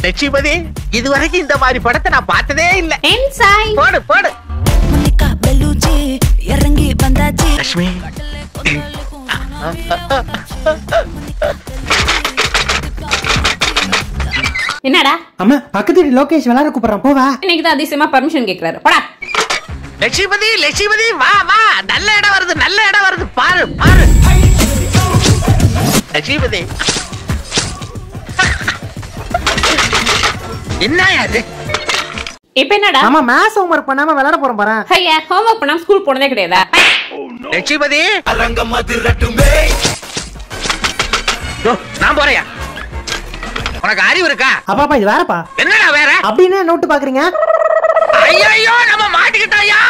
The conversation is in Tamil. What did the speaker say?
லட்சுமதி, இதுவரைக்கும் இந்த மாதிரி படத்தை நான் பார்த்ததே இல்ல. போடு போடு. லட்சுமி, என்னடா அம்மா, பக்கத்து வீட்டு லோகேஷ் விளையாட கூப்பிடுறான், போவா. இன்னைக்கு தான் அதிசயமா பர்மிஷன் கேக்குறாரு. போடா. லட்சுமதி, லட்சுமதி, வா வா, நல்ல இடம் வருது, நல்ல இடம் வருது, பாரு பாரு. லட்சுமதி, என்ன அது? இப்ப என்னடா? ஆமா, மேத்ஸ் ஹோம்வொர்க் பண்ணாம விளையாட போறோம் பாரு. ஐயா, ஹோம்வொர்க் பண்ணாம ஸ்கூல் போனதே கிடையாதா? லட்சுமதி, நான் போறேயா? உனக்கு அறிவு இருக்கா? அப்பாப்பா, இது வேறப்பா. என்னடா வேற? அப்படின்னு நோட்டு பாக்குறீங்க? ஐயோ, நம்ம மாட்டிக்கிட்டோம்யா.